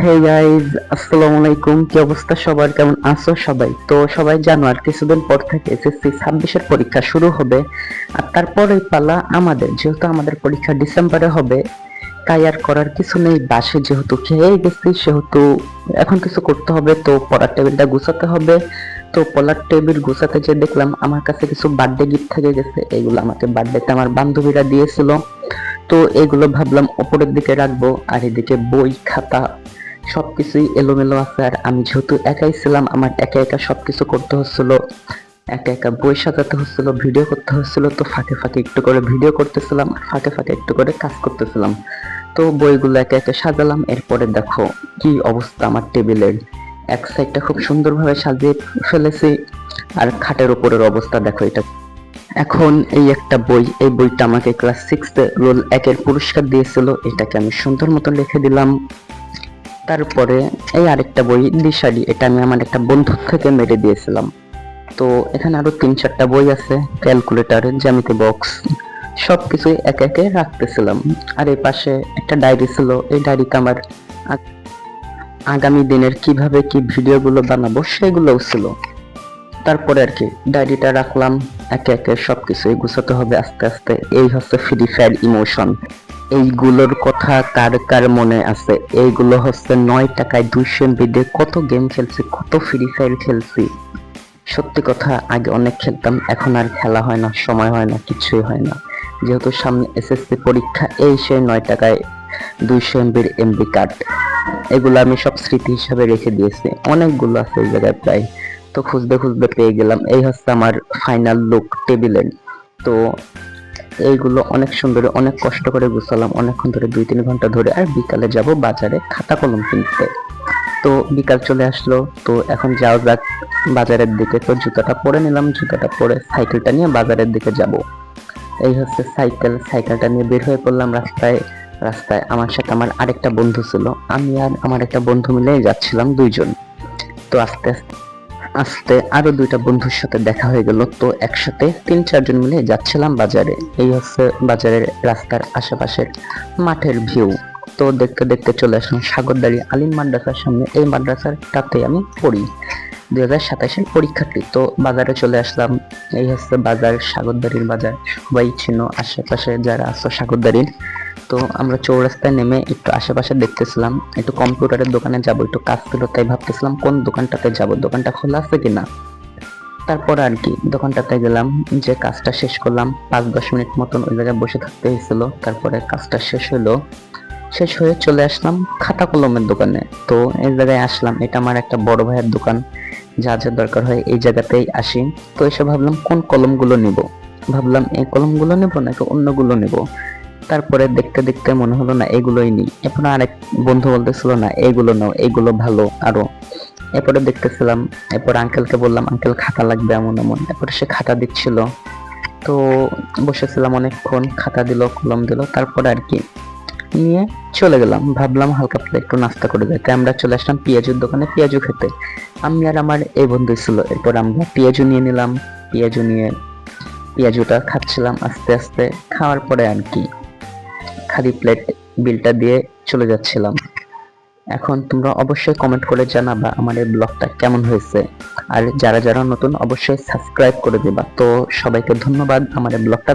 Hey guys, আসসালামু আলাইকুম। কি অবস্থা সবার, কেমন আছো সবাই? তো সবাই জানো আর কিছুদিন পর থেকে এসএসসি 26-এর পরীক্ষা শুরু হবে। আর তারপরেই পালা আমাদের, যেহেতু আমাদের পরীক্ষা ডিসেম্বরে হবে, তাই আর করার কিছু নেই। বাসে যেহেতু খেয়ে গেছি, সেহেতু এখন কিছু করতে হবে। তো পড়ার টেবিলটা গুছাতে হবে। তো পড়ার টেবিল গুছাতে যে দেখলাম আমার কাছে কিছু বার্থডে গিফট থেকে গেছে। এগুলো আমাকে বার্থডেতে আমার বান্ধবীরা দিয়েছিল। তো এগুলো ভাবলাম ওপরের দিকে রাখবো, আর এদিকে বই খাতা সবকিছুই এলোমেলো আছে। আর আমি যেহেতু একাই ছিলাম, আমার একা একা সবকিছু করতে হচ্ছিল, একা একা বই সাজাতে হচ্ছিল, ভিডিও করতে হচ্ছিল। তো ফাঁকে ফাঁকে একটু করে ভিডিও করতেছিলাম, ফাঁকে ফাঁকে একটু করে কাজ করতেছিলাম। তো বইগুলো একে একে সাজালাম। এরপরে দেখো কি অবস্থা আমার টেবিলের। এক সাইডটা খুব সুন্দরভাবে সাজিয়ে ফেলেছি, আর খাটের উপরের অবস্থা দেখো এটা। এখন এই একটা বই, এই বইটা আমাকে ক্লাস 6 রোল 1-এর পুরস্কার দিয়েছিল, এটাকে আমি সুন্দর মতন রেখে দিলাম। তারপরে এই আরেকটা বই দিশারি, এটা আমি আমার একটা বন্ধুর থেকে মেরে দিয়েছিলাম। তো এখানে আরো 3-4টা বই আছে, ক্যালকুলেটর, জ্যামিতি বক্স, সবকিছুই একে একে রাখতেছিলাম। আর এই পাশে একটা ডায়েরি ছিল, এই ডায়েরিতে আমার আগামী দিনের কিভাবে কি ভিডিওগুলো বানাবো সেগুলোও ছিল। তারপরে আর কি ডায়েরিটা রাখলাম, একে একে সবকিছুই গুছাতে হবে আস্তে আস্তে। এই হচ্ছে ফ্রি ফায়ার ইমোশন। এইগুলোর কথা কার কার মনে আছে? এইগুলো হচ্ছে 9 টাকায় 200 MB দিয়ে কত গেম খেলছি, কত ফ্রি ফায়ার খেলছি। সত্যি কথা, আগে অনেক খেলতাম, এখন আর খেলা হয় না, সময় হয় না, কিছুই হয় না। যেহেতু সামনে এসএসসি পরীক্ষা, এই সেই 9 টাকায় 200 MB এমবি কার্ড, এগুলো আমি সব স্মৃতি হিসাবে রেখে দিয়েছি। অনেকগুলো আছে এই জায়গায় প্রায়। তো খুঁজতে খুঁজতে পেয়ে গেলাম। এই হচ্ছে আমার ফাইনাল লুক টেবিলের। তো এইগুলো অনেক সুন্দর, অনেক কষ্ট করে গুছালাম, অনেকক্ষণ ধরে, 2-3 ঘন্টা ধরে। আর বিকালে যাব বাজারে খাতা কলম কিনতে। তো বিকাল চলে আসলো, তো এখন যাওয়া যাক বাজারের দিকে। তো জুতাটা পরে নিলাম, জুতাটা পরে সাইকেলটা নিয়ে বাজারের দিকে যাব। এই হচ্ছে সাইকেল, সাইকেলটা নিয়ে বের হয়ে পড়লাম রাস্তায়। রাস্তায় আমার সাথে আমার আরেকটা বন্ধু ছিল, আমি আর আমার একটা বন্ধু মিলে যাচ্ছিলাম 2 জন। তো আস্তে আস্তে আস্তে আরো 2টা বন্ধুর সাথে দেখা হয়ে গেল। তো একসাথে 3-4 জন মিলে যাচ্ছিলাম বাজারে। এই হচ্ছে বাজারের রাস্তার আশেপাশের মাঠের ভিউ। তো দেখতে দেখতে চলে আসলাম সাগরদাড়ি আলিম মাদ্রাসার সামনে। এই মাদ্রাসাটাতে আমি পড়ি, 2027-এর পরীক্ষার্থী। তো বাজারে চলে আসলাম। এই হচ্ছে বাজার, সাগরদাড়ির বাজার। সবাই চিনো আশেপাশে যারা আছো সাগরদাড়ির। তো আমরা চৌরাস্তায় নেমে একটু আশেপাশে দেখতেছিলাম, একটু কম্পিউটারের দোকানে যাব, একটু কাজ ছিল, তাই ভাবতেছিলাম কোন দোকানটাতে যাব, দোকানটা খোলা আছে কিনা। তারপর আর কি দোকানটাতে গেলাম, যে কাজটা শেষ করলাম। 5-10 মিনিট মতন ওই জায়গায় বসে থাকতে হয়েছিল। তারপরে কাজটা শেষ হলো, শেষ হয়ে চলে আসলাম খাতা কলমের দোকানে। তো এই জায়গায় আসলাম, এটা আমার একটা বড় ভাইয়ের দোকান, যা যা দরকার হয় এই জায়গাতেই আসি। তো এসে ভাবলাম কোন কলমগুলো নিব, ভাবলাম এই কলমগুলো নেব নাকি অন্যগুলো নেব। তারপরে দেখতে দেখতে মনে হলো না এগুলোই নিই। এরপর আরেক বন্ধু বলতেছিল না এইগুলো নাও, এইগুলো ভালো আরো। এরপরে দেখতেছিলাম, এরপর আঙ্কেলকে বললাম আঙ্কেল খাতা লাগবে এমন এমন। এরপরে সে খাতা দিচ্ছিল। তো বসেছিলাম অনেকক্ষণ, খাতা দিল, কলম দিল। তারপরে আর কি নিয়ে চলে গেলাম, ভাবলাম হালকা পাতলা একটু নাস্তা করে যাই। তাই আমরা চলে আসলাম পেঁয়াজুর দোকানে পেঁয়াজু খেতে। আমি আর আমার এই বন্ধু ছিল। এরপর আমরা পেঁয়াজু নিয়ে নিলাম, পেঁয়াজু নিয়ে পেঁয়াজুটা খাচ্ছিলাম আস্তে আস্তে। খাওয়ার পরে আর কি খালি প্লেট বিলটা দিয়ে চলে যাচ্ছিলাম। এখন তোমরা অবশ্যই কমেন্ট করে জানাবা আমার এই ব্লগটা কেমন হয়েছে। আর যারা যারা নতুন অবশ্যই সাবস্ক্রাইব করে দিবা। তো সবাইকে ধন্যবাদ আমার এই ব্লগটা